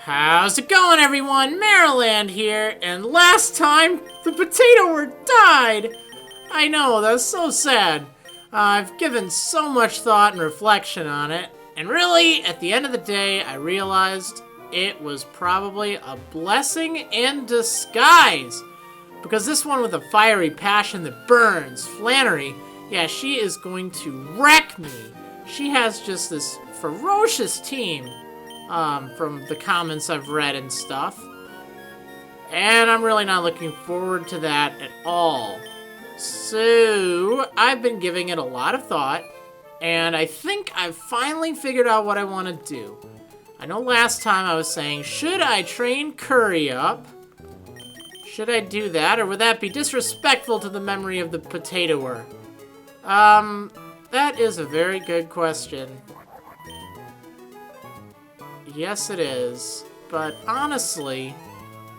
How's it going, everyone? Marriland here, and last time, the potato died! I know, that's so sad. I've given so much thought and reflection on it, and really, at the end of the day, I realized it was probably a blessing in disguise. Because this one with a fiery passion that burns, Flannery, yeah, she is going to wreck me. She has just this ferocious team. From the comments I've read and stuff. And I'm really not looking forward to that at all. So, I've been giving it a lot of thought, and I think I've finally figured out what I want to do. I know last time I was saying, should I train Curry up? Should I do that, or would that be disrespectful to the memory of the potatoer? That is a very good question. Yes, it is. But honestly,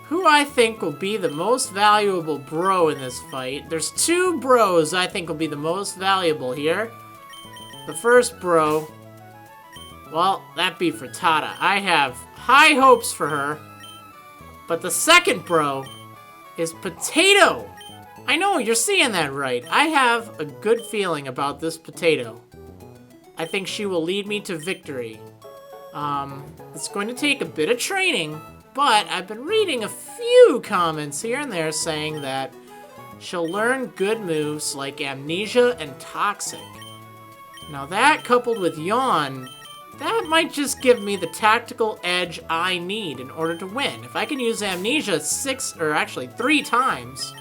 who I think will be the most valuable bro in this fight? There's two bros I think will be the most valuable here. The first bro, well, that'd be Frittata. I have high hopes for her. But the second bro is Potato. I know, you're seeing that right. I have a good feeling about this potato. I think she will lead me to victory. It's going to take a bit of training, but I've been reading a few comments here and there saying that she'll learn good moves like Amnesia and Toxic. Now that, coupled with Yawn, that might just give me the tactical edge I need in order to win. If I can use Amnesia 3 times,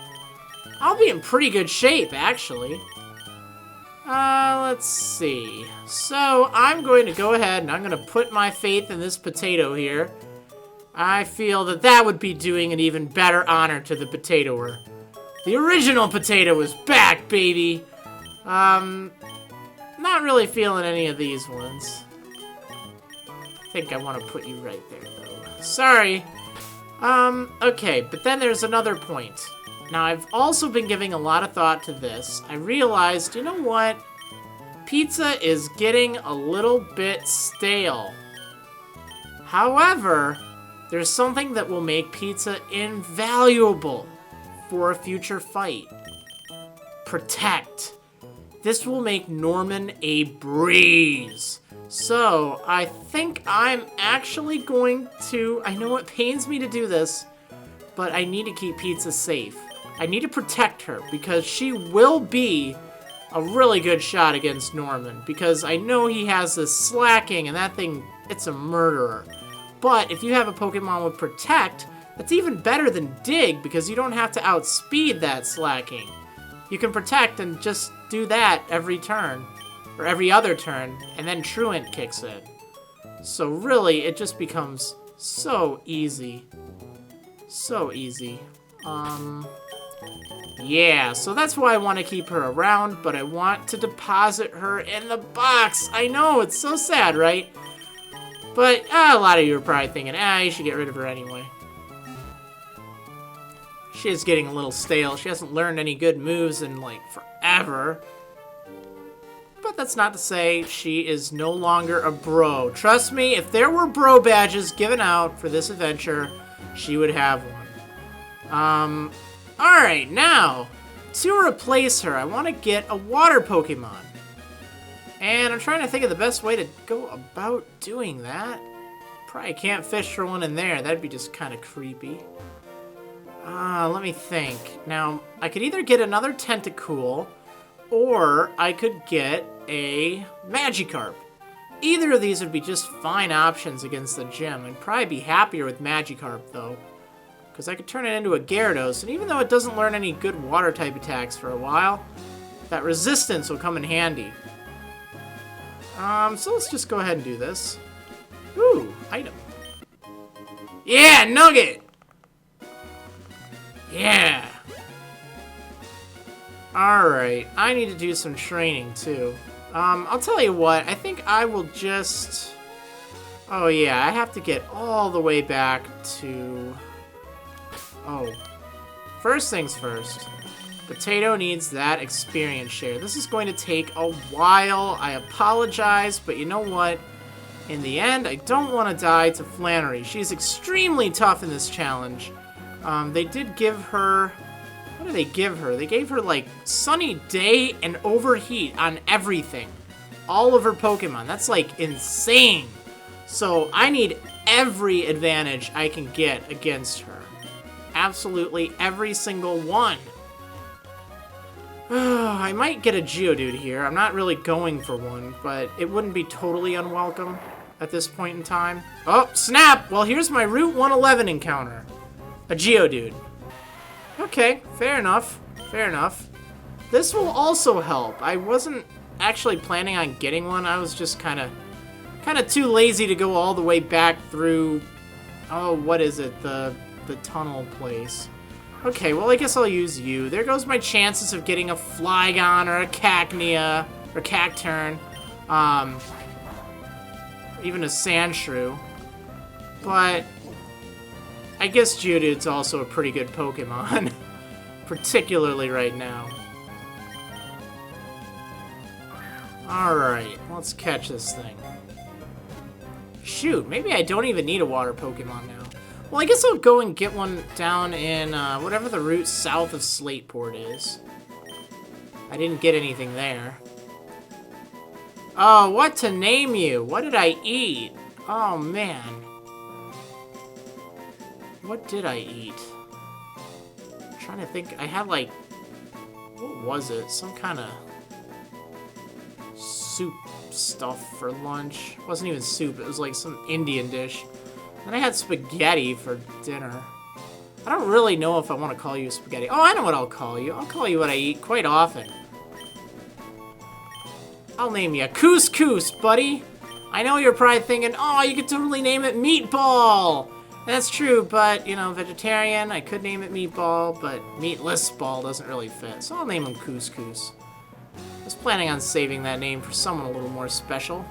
I'll be in pretty good shape, actually. Let's see. So, I'm going to go ahead and I'm going to put my faith in this potato here. I feel that that would be doing an even better honor to the potatoer. The original potato is back, baby! Not really feeling any of these ones. I think I want to put you right there, though. Sorry. Okay, but then there's another point. Now, I've also been giving a lot of thought to this. I realized, you know what? Pizza is getting a little bit stale. However, there's something that will make pizza invaluable for a future fight. Protect. This will make Norman a breeze. So, I think I'm actually going to... I know it pains me to do this, but I need to keep Pizza safe. I need to protect her, because she will be a really good shot against Norman, because I know he has this slacking, and that thing, it's a murderer. But if you have a Pokemon with Protect, that's even better than Dig, because you don't have to outspeed that slacking. You can Protect and just do that every turn, or every other turn, and then Truant kicks in. So really, it just becomes so easy. So easy. Yeah, so that's why I want to keep her around, but I want to deposit her in the box. I know, it's so sad, right? But a lot of you are probably thinking, you should get rid of her anyway. She is getting a little stale. She hasn't learned any good moves in, like, forever. But that's not to say she is no longer a bro. Trust me, if there were bro badges given out for this adventure, she would have one. Alright, now, to replace her, I want to get a water Pokemon. And I'm trying to think of the best way to go about doing that. Probably can't fish for one in there. That'd be just kind of creepy. Let me think. Now, I could either get another Tentacool, or I could get a Magikarp. Either of these would be just fine options against the gym. I'd probably be happier with Magikarp, though. Because I could turn it into a Gyarados, and even though it doesn't learn any good water-type attacks for a while, that resistance will come in handy. So let's just go ahead and do this. Ooh, item. Yeah, Nugget! Yeah! Alright, I need to do some training, too. I'll tell you what, I think I will just... Oh yeah, I have to get all the way back to... Oh, first things first. Potato needs that experience share. This is going to take a while. I apologize, but you know what? In the end, I don't want to die to Flannery. She's extremely tough in this challenge. They did give her... What did they give her? They gave her, like, Sunny Day and Overheat on everything. All of her Pokemon. That's, like, insane. So, I need every advantage I can get against her. Absolutely every single one. I might get a Geodude here. I'm not really going for one, but it wouldn't be totally unwelcome at this point in time. Oh, snap! Well, here's my Route 111 encounter. A Geodude. Okay, fair enough. Fair enough. This will also help. I wasn't actually planning on getting one. I was just kind of too lazy to go all the way back through... Oh, what is it? The tunnel place. Okay, well, I guess I'll use you. There goes my chances of getting a Flygon or a Cacnea or Cacturn. Even a Sandshrew. But I guess Geodude's also a pretty good Pokemon. Particularly right now. Alright, let's catch this thing. Shoot, maybe I don't even need a water Pokemon now. Well, I guess I'll go and get one down in whatever the route south of Slateport is. I didn't get anything there. Oh, what to name you? What did I eat? Oh, man. What did I eat? I'm trying to think. I had, like... What was it? Some kind of soup stuff for lunch. It wasn't even soup. It was like some Indian dish. Then I had spaghetti for dinner. I don't really know if I want to call you spaghetti. Oh, I know what I'll call you. I'll call you what I eat quite often. I'll name you Couscous, buddy. I know you're probably thinking, oh, you could totally name it Meatball. That's true, but, you know, vegetarian, I could name it Meatball, but Meatless Ball doesn't really fit. So I'll name him Couscous. I was planning on saving that name for someone a little more special.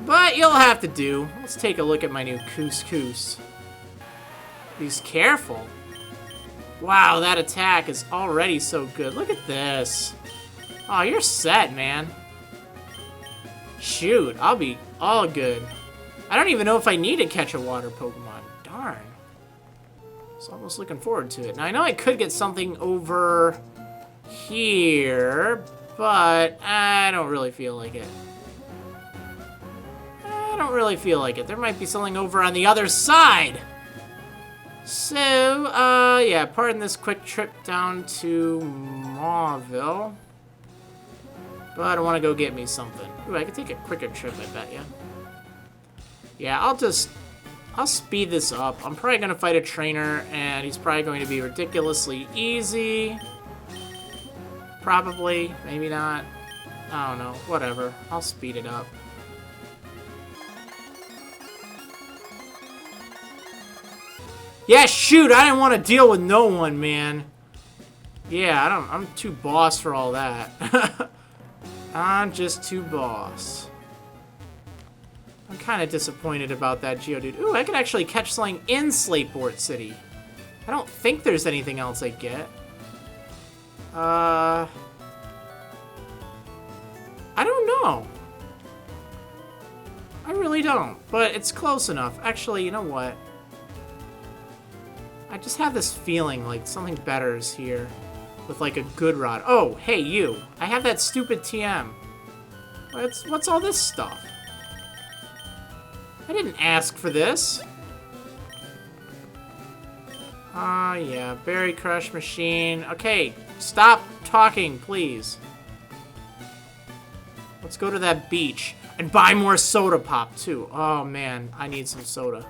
But you'll have to do. Let's take a look at my new Couscous. He's careful. Wow, that attack is already so good. Look at this. Oh, you're set, man. Shoot, I'll be all good. I don't even know if I need to catch a water Pokemon. Darn. So almost looking forward to it. Now, I know I could get something over here, but I don't really feel like it. I don't really feel like it. There might be something over on the other side. So, yeah, pardon this quick trip down to Mauville. But I want to go get me something. Ooh, I could take a quicker trip, I bet ya. Yeah, I'll speed this up. I'm probably going to fight a trainer, and he's probably going to be ridiculously easy. Probably, maybe not. I don't know, whatever. I'll speed it up. Yeah, shoot, I didn't want to deal with no one, man. Yeah, I'm too boss for all that. I'm just too boss. I'm kind of disappointed about that Geodude. Ooh, I could actually catch something in Slateport City. I don't think there's anything else I get. I don't know. I really don't, but it's close enough. Actually, you know what? I just have this feeling like something better is here with like a good rod. Oh, hey, you. I have that stupid TM. What's all this stuff? I didn't ask for this. Ah, yeah. Berry Crush Machine. Okay, stop talking, please. Let's go to that beach and buy more soda pop, too. Oh, man. I need some soda.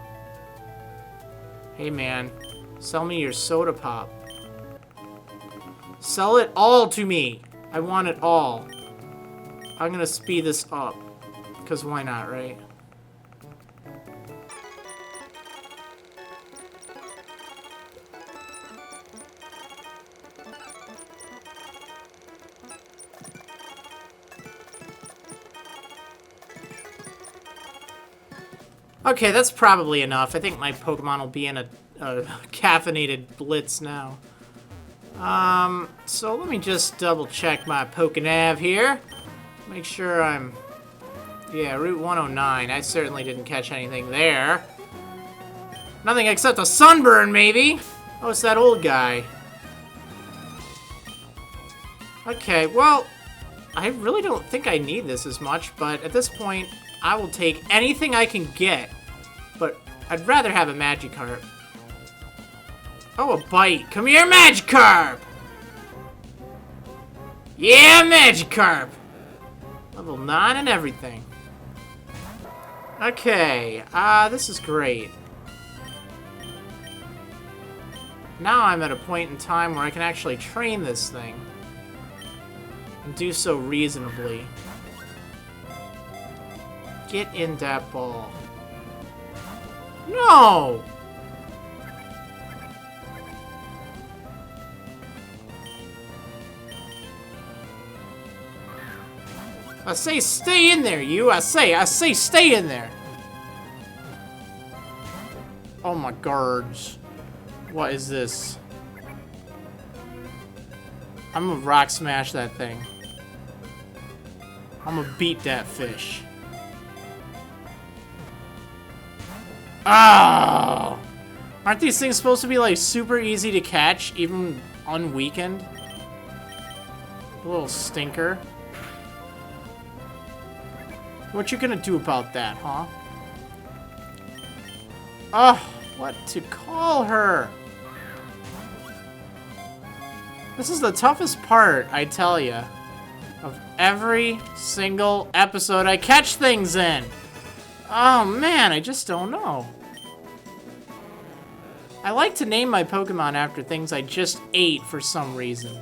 Hey, man. Sell me your soda pop. Sell it all to me. I want it all. I'm gonna speed this up. Because why not, right? Okay, that's probably enough. I think my Pokemon will be in a caffeinated blitz now. So let me just double check my Pokenav here. Make sure I'm Yeah, Route 109. I certainly didn't catch anything there. Nothing except a sunburn, maybe. Oh, it's that old guy. Okay, well, I really don't think I need this as much, but at this point, I will take anything I can get. But I'd rather have a Magikarp. Oh, a bite. Come here, Magikarp! Yeah, Magikarp! Level 9 and everything. Okay, this is great. Now I'm at a point in time where I can actually train this thing. And do so reasonably. Get in that ball. No! I say stay in there, you! I say stay in there! Oh my gourds. What is this? I'm gonna rock smash that thing. I'm gonna beat that fish. Oh! Aren't these things supposed to be like super easy to catch, even unweakened? A little stinker. What you gonna do about that, huh? Oh, what to call her? This is the toughest part, I tell ya, of every single episode I catch things in. Oh man, I just don't know. I like to name my Pokemon after things I just ate for some reason.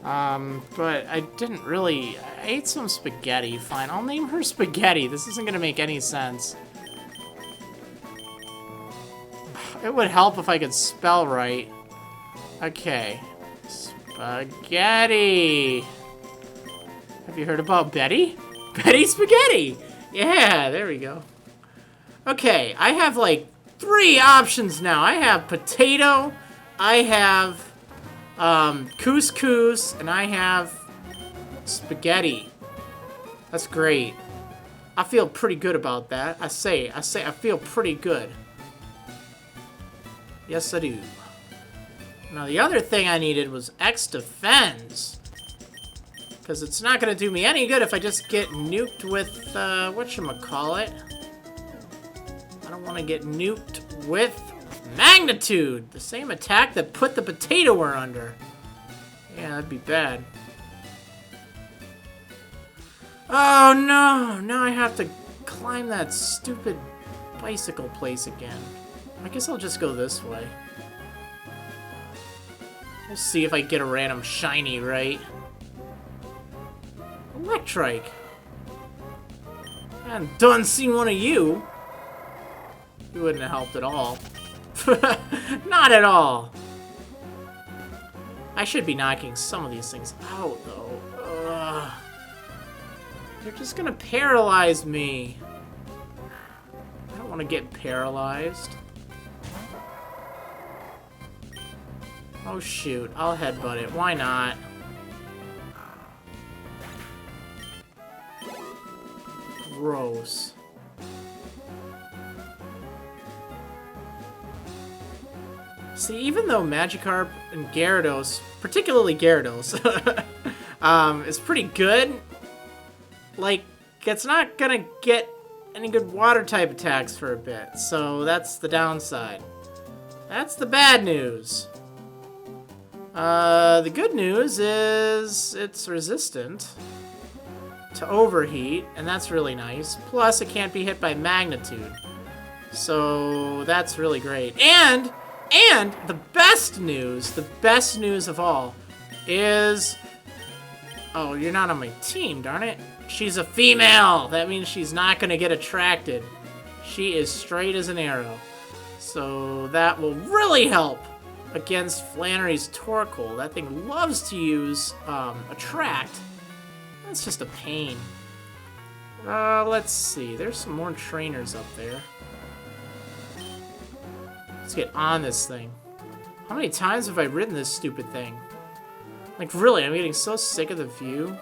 But I didn't really... I ate some spaghetti. Fine, I'll name her Spaghetti. This isn't gonna make any sense. It would help if I could spell right. Okay. Spaghetti. Have you heard about Betty? Betty Spaghetti! Yeah, there we go. Okay, I have like 3 options now. I have potato, I have couscous, and I have spaghetti. That's great. I feel pretty good about that. I feel pretty good. Yes, I do. Now, the other thing I needed was X Defense. Because it's not going to do me any good if I just get nuked with, whatchamacallit. I don't want to get nuked with Magnitude. The same attack that put the Potatoer under. Yeah, that'd be bad. Oh, no. Now I have to climb that stupid bicycle place again. I guess I'll just go this way. We'll see if I get a random shiny, right? Electrike. I hadn't done seen one of you. You wouldn't have helped at all. Not at all. I should be knocking some of these things out, though. Ugh. They're just gonna paralyze me. I don't want to get paralyzed. Oh shoot, I'll headbutt it. Why not? Gross. See, even though Magikarp and Gyarados, particularly Gyarados, is pretty good, like, it's not gonna get any good water-type attacks for a bit, so that's the downside. That's the bad news. The good news is it's resistant to overheat, and that's really nice. Plus, it can't be hit by Magnitude. So, that's really great. And the best news of all is... Oh, you're not on my team, darn it. She's a female! That means she's not gonna get attracted. She is straight as an arrow. So, that will really help against Flannery's Torkoal. That thing loves to use Attract. That's just a pain. Let's see. There's some more trainers up there. Let's get on this thing. How many times have I ridden this stupid thing? Like, really, I'm getting so sick of the view.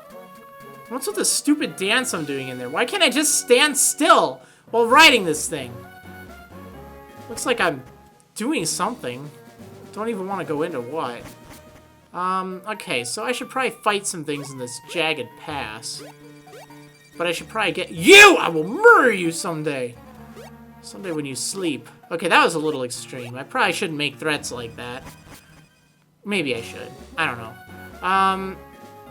What's with the stupid dance I'm doing in there? Why can't I just stand still while riding this thing? Looks like I'm doing something. Don't even want to go into what. Okay, so I should probably fight some things in this jagged pass. But I should probably get you! I will murder you someday! Someday when you sleep. Okay, that was a little extreme. I probably shouldn't make threats like that. Maybe I should. I don't know.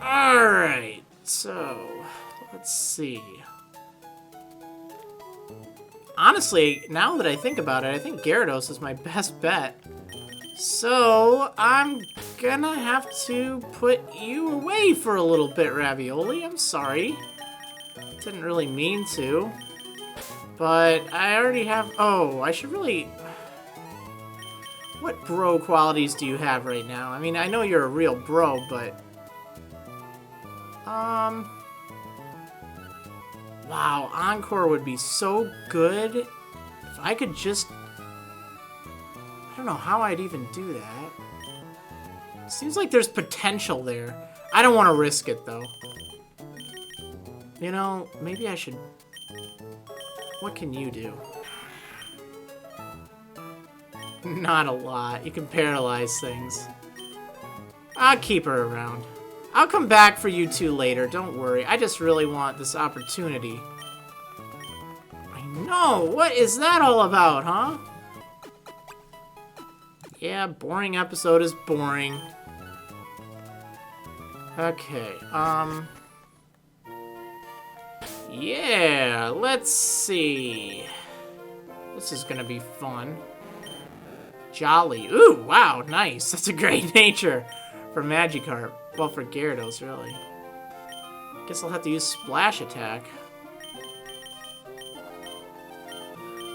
Alright. So, let's see. Honestly, now that I think about it, I think Gyarados is my best bet. So, I'm gonna have to put you away for a little bit, Ravioli. I'm sorry. Didn't really mean to. But I already have... Oh, I should really... What bro qualities do you have right now? I mean, I know you're a real bro, but... Wow, Encore would be so good if I could just... I don't know how I'd even do that. Seems like there's potential there. I don't want to risk it, though. You know, maybe I should... What can you do? Not a lot. You can paralyze things. I'll keep her around. I'll come back for you two later, don't worry. I just really want this opportunity. I know! What is that all about, huh? Yeah, boring episode is boring. Okay, yeah, let's see. This is gonna be fun. Jolly. Ooh, wow, nice. That's a great nature for Magikarp. Well, for Gyarados, really. Guess I'll have to use Splash Attack.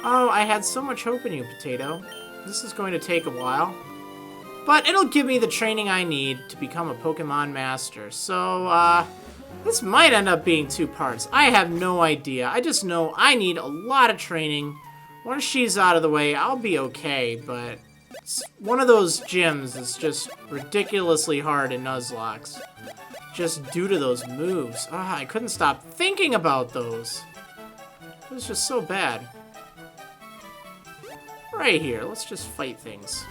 Oh, I had so much hope in you, Potato. This is going to take a while. But it'll give me the training I need to become a Pokemon Master. So, this might end up being 2 parts. I have no idea. I just know I need a lot of training. Once she's out of the way, I'll be okay, but... One of those gyms is just ridiculously hard in Nuzlockes. Just due to those moves. Ah, I couldn't stop thinking about those. It was just so bad. Right here, let's just fight things.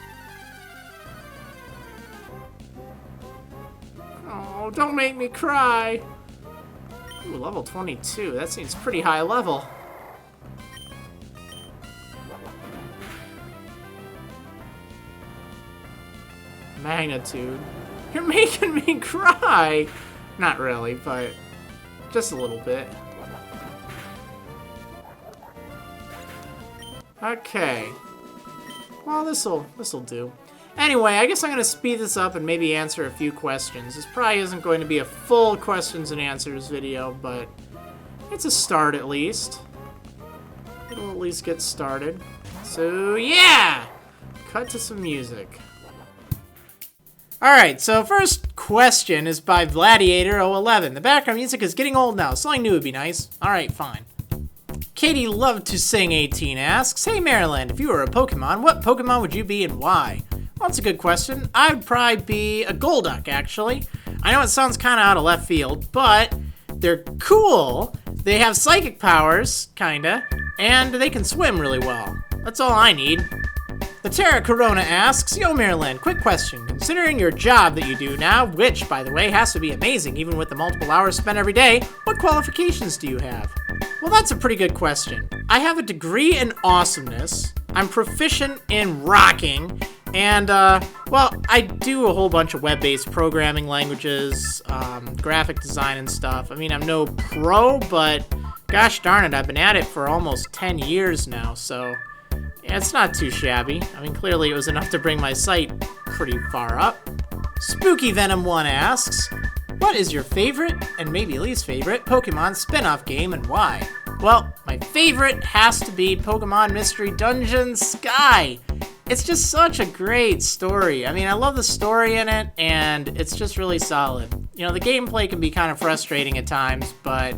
Oh, don't make me cry. Ooh, level 22. That seems pretty high level. Magnitude. You're making me cry! Not really, but just a little bit. Okay. Well, this'll do. Anyway, I guess I'm gonna speed this up and maybe answer a few questions. This probably isn't going to be a full questions and answers video, but it's a start at least. It'll at least get started. So, yeah! Cut to some music. Alright, so first question is by Gladiator011. The background music is getting old now. Something new would be nice. Alright, fine. Katie Loved to Sing 18 asks, Hey Marriland, if you were a Pokemon, what Pokemon would you be and why? Well, that's a good question. I'd probably be a Golduck, actually. I know it sounds kind of out of left field, but they're cool. They have psychic powers, kinda, and they can swim really well. That's all I need. The Terra Corona asks, Yo Marriland, quick question. Considering your job that you do now, which, by the way, has to be amazing even with the multiple hours spent every day, what qualifications do you have? Well, that's a pretty good question. I have a degree in awesomeness, I'm proficient in rocking, and, well, I do a whole bunch of web-based programming languages, graphic design and stuff. I mean, I'm no pro, but gosh darn it, I've been at it for almost 10 years now, so... Yeah, it's not too shabby. I mean, clearly it was enough to bring my site pretty far up. Spooky Venom 1 asks, what is your favorite, and maybe least favorite, Pokemon spin-off game and why? Well, my favorite has to be Pokemon Mystery Dungeon Sky. It's just such a great story. I mean, I love the story in it, and it's just really solid. You know, the gameplay can be kind of frustrating at times, but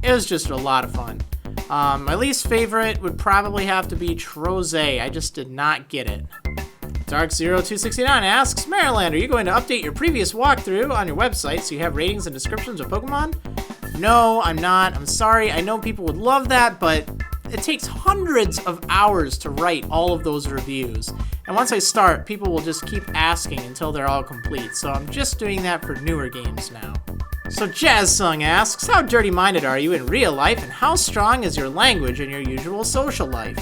it was just a lot of fun. My least favorite would probably have to be Troze. I just did not get it. Dark0269 asks, Marriland, are you going to update your previous walkthrough on your website so you have ratings and descriptions of Pokemon? No, I'm not. I'm sorry. I know people would love that, but it takes hundreds of hours to write all of those reviews. And once I start, people will just keep asking until they're all complete. So I'm just doing that for newer games now. So Jazz Sung asks, how dirty-minded are you in real life, and how strong is your language in your usual social life?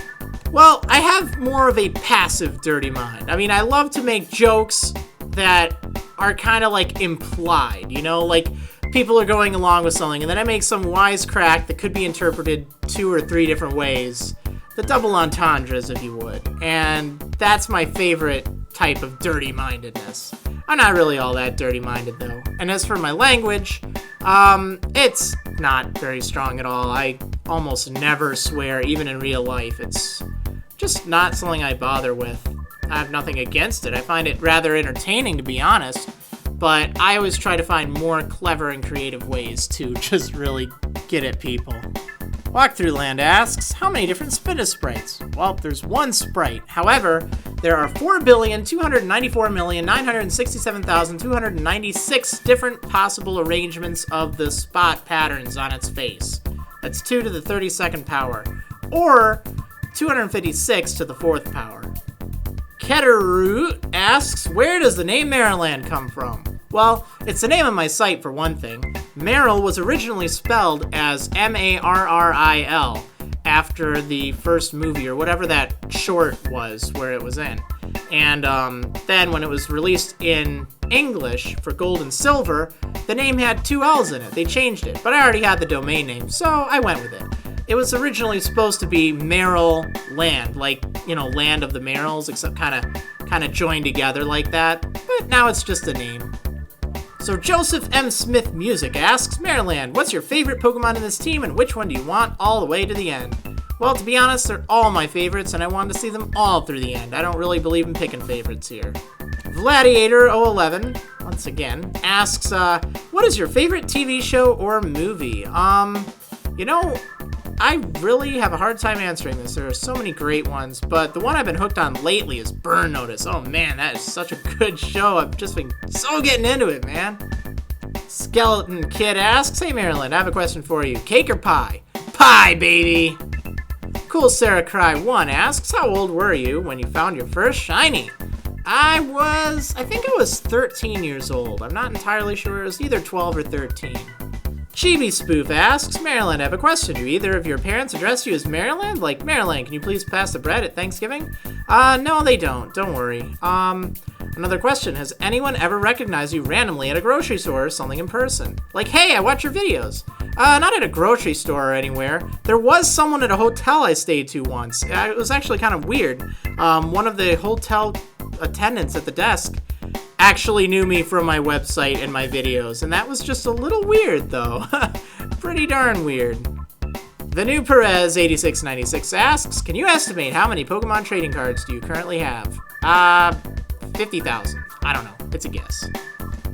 Well, I have more of a passive dirty mind. I mean, I love to make jokes that are kind of like implied, you know, like people are going along with something, and then I make some wisecrack that could be interpreted 2 or 3 different ways. The double entendres, if you would. And that's my favorite type of dirty-mindedness. I'm not really all that dirty-minded, though. And as for my language, it's not very strong at all. I almost never swear, even in real life. It's just not something I bother with. I have nothing against it. I find it rather entertaining, to be honest. But I always try to find more clever and creative ways to just really get at people. Walkthroughland asks, how many different Spinda sprites? Well, there's one sprite. However, there are 4,294,967,296 different possible arrangements of the spot patterns on its face. That's 2 to the 32nd power, or 256 to the 4th power. Ketterroot asks, where does the name Marriland come from? Well, it's the name of my site for one thing. Merrill was originally spelled as M-A-R-R-I-L after the first movie or whatever that short was where it was in. And then when it was released in English for gold and silver, the name had 2 L's in it. They changed it, but I already had the domain name, so I went with it. It was originally supposed to be Merrill Land, like, you know, Land of the Merrills, except kind of joined together like that. But now it's just a name. So Joseph M. Smith Music asks, Marriland, what's your favorite Pokemon in this team, and which one do you want all the way to the end? Well, to be honest, they're all my favorites, and I want to see them all through the end. I don't really believe in picking favorites here. Gladiator011, once again, asks, what is your favorite TV show or movie? You know, I really have a hard time answering this. There are so many great ones, but the one I've been hooked on lately is Burn Notice. Oh man, that is such a good show. I've just been so getting into it, man. Skeleton Kid asks, hey Marriland, I have a question for you. Cake or pie? Pie, baby! Cool Sarah Cry 1 asks, how old were you when you found your first shiny? I think I was 13 years old. I'm not entirely sure. It was either 12 or 13. Chibi Spoof asks, Marriland, I have a question. Do either of your parents address you as Marriland? Like, Marriland, can you please pass the bread at Thanksgiving? No, they don't. Don't worry. Another question. Has anyone ever recognized you randomly at a grocery store or something in person? Like, hey, I watch your videos. Not at a grocery store or anywhere. There was someone at a hotel I stayed to once. It was actually kind of weird. One of the hotel attendants at the desk actually knew me from my website and my videos, and that was just a little weird, though. Pretty darn weird. The new Perez 8696 asks, can you estimate how many Pokemon trading cards do you currently have? 50,000. I don't know. It's a guess.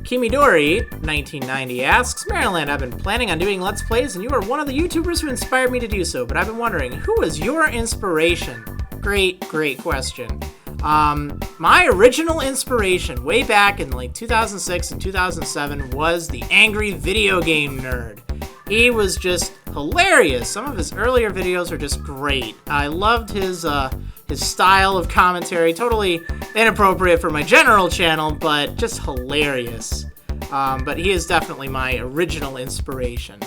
Kimidori 1990 asks, Marriland, I've been planning on doing Let's Plays, and you are one of the YouTubers who inspired me to do so, but I've been wondering, who was your inspiration? Great question. My original inspiration way back in like 2006 and 2007 was the Angry Video Game Nerd. He was just hilarious. Some of his earlier videos are just great. I loved his style of commentary. Totally inappropriate for my general channel, but just hilarious. But he is definitely my original inspiration.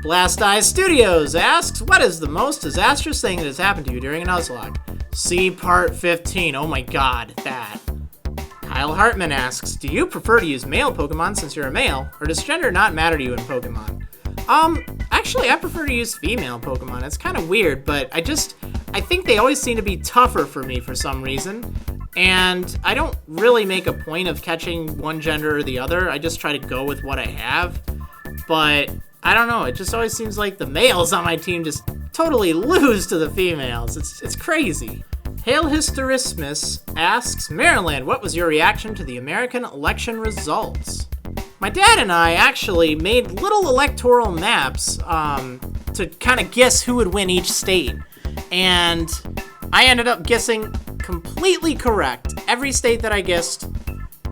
Blast Eyes Studios asks, what is the most disastrous thing that has happened to you during a Nuzlocke? See part 15. Oh my god, that. Kyle Hartman asks, do you prefer to use male Pokemon since you're a male, or does gender not matter to you in Pokemon? Actually, I prefer to use female Pokemon. It's kind of weird, but I think they always seem to be tougher for me for some reason, and I don't really make a point of catching one gender or the other. I just try to go with what I have, but I don't know, it just always seems like the males on my team just totally lose to the females. It's crazy. Hail Hysterismus asks, Marriland, what was your reaction to the American election results? My dad and I actually made little electoral maps to kind of guess who would win each state. And I ended up guessing completely correct. Every state that I guessed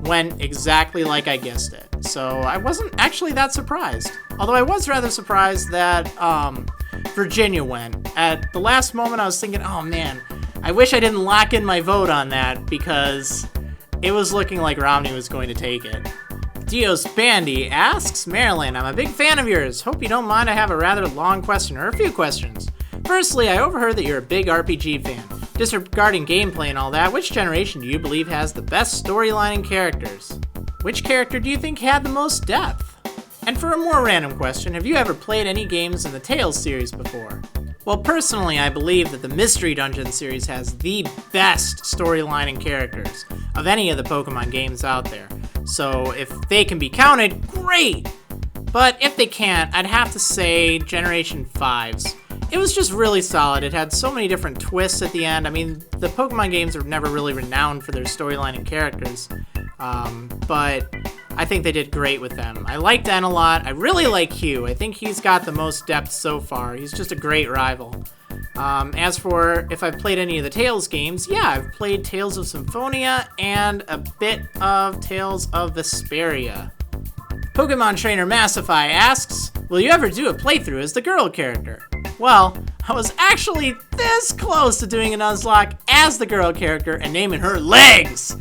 went exactly like I guessed it. So I wasn't actually that surprised. Although I was rather surprised that Virginia went. At the last moment I was thinking, oh man, I wish I didn't lock in my vote on that because it was looking like Romney was going to take it. Dios Bandy asks, Marriland, I'm a big fan of yours. Hope you don't mind I have a rather long question, or a few questions. Firstly, I overheard that you're a big RPG fan. Disregarding gameplay and all that, which generation do you believe has the best storyline and characters? Which character do you think had the most depth? And for a more random question, have you ever played any games in the Tales series before? Well, personally, I believe that the Mystery Dungeon series has the best storyline and characters of any of the Pokemon games out there. So if they can be counted, great! But if they can't, I'd have to say Generation 5's. It was just really solid. It had so many different twists at the end. I mean, the Pokemon games are never really renowned for their storyline and characters. But I think they did great with them. I liked En a lot. I really like Hugh. I think he's got the most depth so far. He's just a great rival. As for if I've played any of the Tales games, yeah, I've played Tales of Symphonia and a bit of Tales of Vesperia. Pokemon trainer Massify asks, will you ever do a playthrough as the girl character? Well, I was actually this close to doing a Nuzlocke as the girl character and naming her Legs!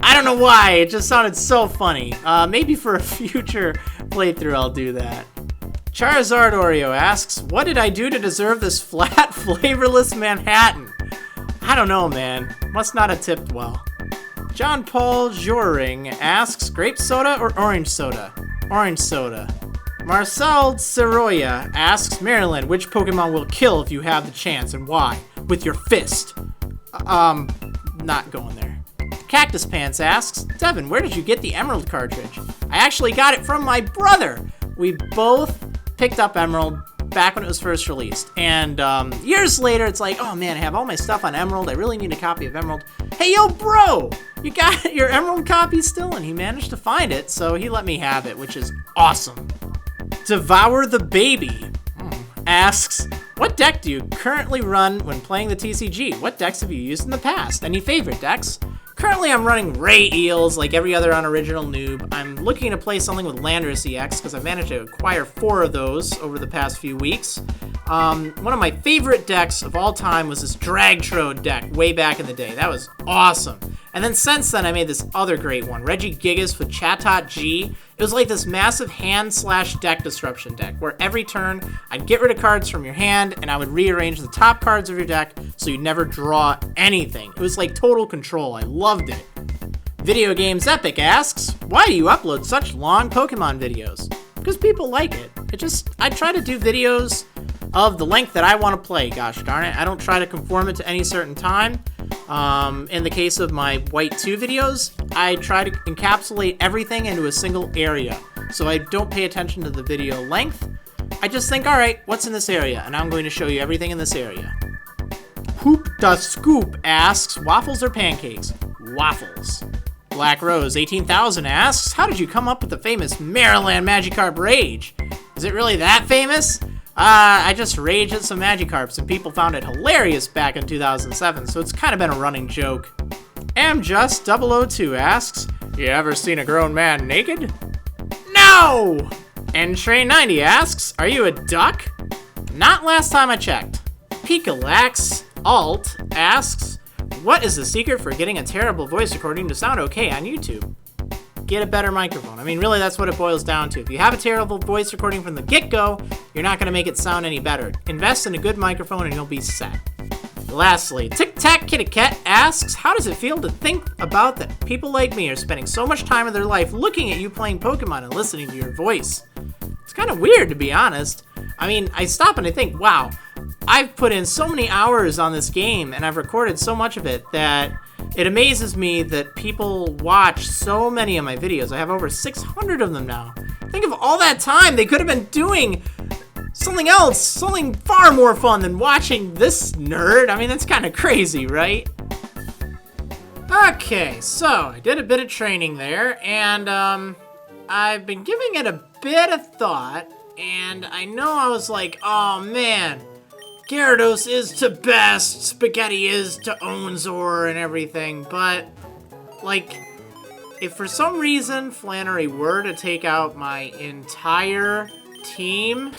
I don't know why, it just sounded so funny. Maybe for a future playthrough I'll do that. Charizard Oreo asks, what did I do to deserve this flat, flavorless Manhattan? I don't know, man. Must not have tipped well. John Paul Joring asks, grape soda or orange soda? Orange soda. Marcel Seroya asks, Marriland, which Pokemon will kill if you have the chance and why? With your fist. Not going there. Cactus Pants asks, Devin, where did you get the Emerald cartridge? I actually got it from my brother. We both picked up Emerald back when it was first released. And years later, it's like, oh man, I have all my stuff on Emerald. I really need a copy of Emerald. Hey, yo, bro, you got your Emerald copy still? And he managed to find it, so he let me have it, which is awesome. Devour the Baby asks, what deck do you currently run when playing the TCG? What decks have you used in the past? Any favorite decks? Currently, I'm running Ray Eels like every other unoriginal noob. I'm looking to play something with Landorus EX because I managed to acquire 4 of those over the past few weeks. One of my favorite decks of all time was this Dragtrode deck way back in the day. That was awesome. And then since then, I made this other great one, Regigigas with Chatot G. It was like this massive hand/deck disruption deck where every turn I'd get rid of cards from your hand and I would rearrange the top cards of your deck so you'd never draw anything. It was like total control. I loved it. Video Games Epic asks, why do you upload such long Pokemon videos? Because people like it. I try to do videos of the length that I want to play, gosh darn it. I don't try to conform it to any certain time. In the case of my White 2 videos, I try to encapsulate everything into a single area. So I don't pay attention to the video length. I just think, alright, what's in this area? And I'm going to show you everything in this area. Hoop da Scoop asks, waffles or pancakes? Waffles. Black Rose 18,000 asks, how did you come up with the famous Marriland Magikarp Rage? Is it really that famous? I just raged at some Magikarps and people found it hilarious back in 2007, so it's kind of been a running joke. Amjust002 asks, you ever seen a grown man naked? No! And Train90 asks, are you a duck? Not last time I checked. Pikalax Alt asks, what is the secret for getting a terrible voice recording to sound okay on YouTube? Get a better microphone. I mean, really, that's what it boils down to. If you have a terrible voice recording from the get-go, you're not going to make it sound any better. Invest in a good microphone and you'll be set. Lastly, Tic Tac Kitty Cat asks, how does it feel to think about that people like me are spending so much time of their life looking at you playing Pokemon and listening to your voice? It's kind of weird, to be honest. I mean, I stop and I think, wow, I've put in so many hours on this game and I've recorded so much of it that it amazes me that people watch so many of my videos. I have over 600 of them now. Think of all that time they could have been doing something else, something far more fun than watching this nerd. I mean, that's kind of crazy, right? Okay, so I did a bit of training there, and I've been giving it a bit of thought, and I know I was like, oh man, Gyarados is to best, Spaghetti is to Onzor and everything, but, like, if for some reason Flannery were to take out my entire team,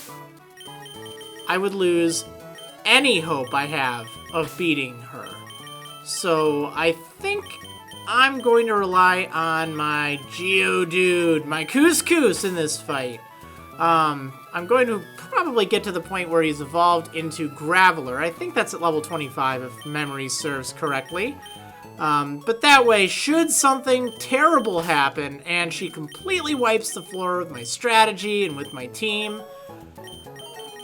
I would lose any hope I have of beating her. So I think I'm going to rely on my Geodude, my Couscous in this fight. I'm going to probably get to the point where he's evolved into Graveler. I think that's at level 25 if memory serves correctly. But that way, should something terrible happen and she completely wipes the floor with my strategy and with my team,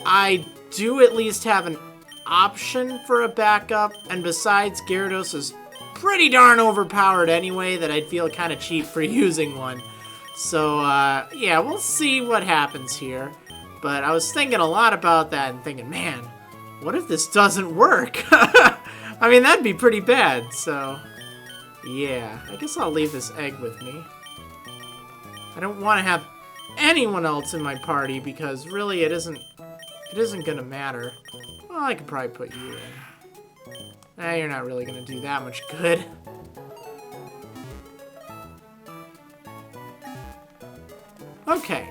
I do at least have an option for a backup, and besides, Gyarados is pretty darn overpowered anyway that I'd feel kind of cheap for using one. So, yeah, we'll see what happens here. But I was thinking a lot about that and thinking, man, what if this doesn't work? I mean, that'd be pretty bad, so... yeah, I guess I'll leave this egg with me. I don't want to have anyone else in my party because really it isn't gonna matter. Well, I could probably put you in. Nah, you're not really gonna do that much good. Okay,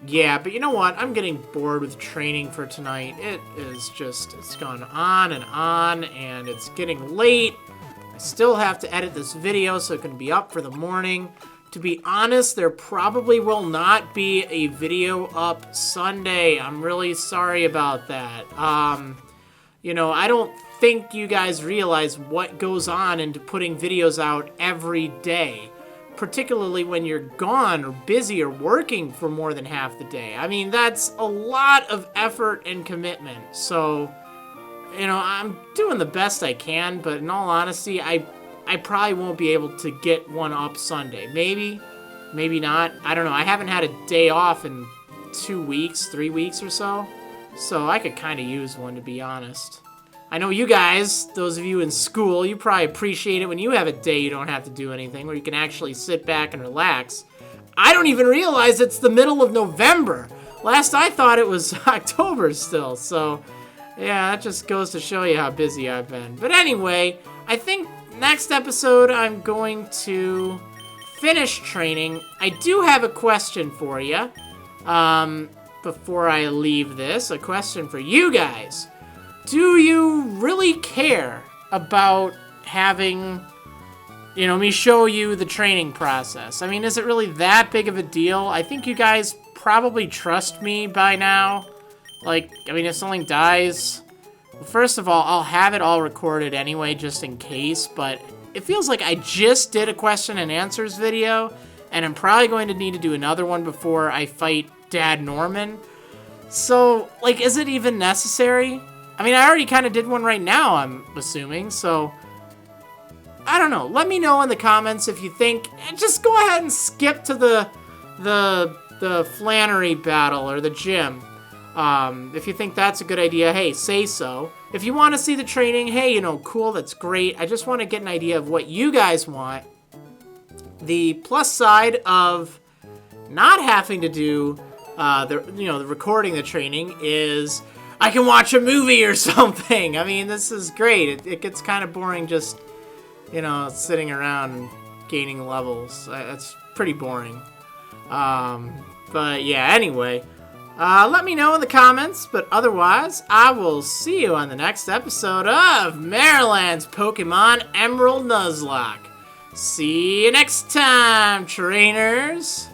yeah, but you know what? I'm getting bored with training for tonight. It is just, it's gone on, and it's getting late. I still have to edit this video so it can be up for the morning. To be honest, there probably will not be a video up Sunday. I'm really sorry about that. You know, I don't think you guys realize what goes on into putting videos out every day, particularly when you're gone or busy or working for more than half the day. I mean, that's a lot of effort and commitment. So, you know, I'm doing the best I can, but in all honesty, I probably won't be able to get one up Sunday. Maybe, maybe not. I don't know. I haven't had a day off in 2 weeks, 3 weeks or so. So I could kind of use one, to be honest. I know you guys, those of you in school, you probably appreciate it when you have a day you don't have to do anything, where you can actually sit back and relax. I don't even realize it's the middle of November. Last I thought it was October still, so yeah, that just goes to show you how busy I've been. But anyway, I think next episode I'm going to finish training. I do have a question for you. Before I leave this, a question for you guys. Do you really care about having, you know, me show you the training process? I mean, is it really that big of a deal? I think you guys probably trust me by now. Like, I mean, if something dies, well, first of all, I'll have it all recorded anyway, just in case, but it feels like I just did a question and answers video, and I'm probably going to need to do another one before I fight Dad Norman. So, like, is it even necessary? I mean, I already kind of did one right now, I'm assuming, so I don't know. Let me know in the comments if you think, and just go ahead and skip to the Flannery battle or the gym. If you think that's a good idea, hey, say so. If you want to see the training, hey, you know, cool, that's great. I just want to get an idea of what you guys want. The plus side of not having to do the recording the training is I can watch a movie or something. I mean, this is great. It gets kind of boring just, you know, sitting around and gaining levels. That's pretty boring. But yeah, anyway, let me know in the comments. But otherwise, I will see you on the next episode of Marriland's Pokemon Emerald Nuzlocke. See you next time, trainers!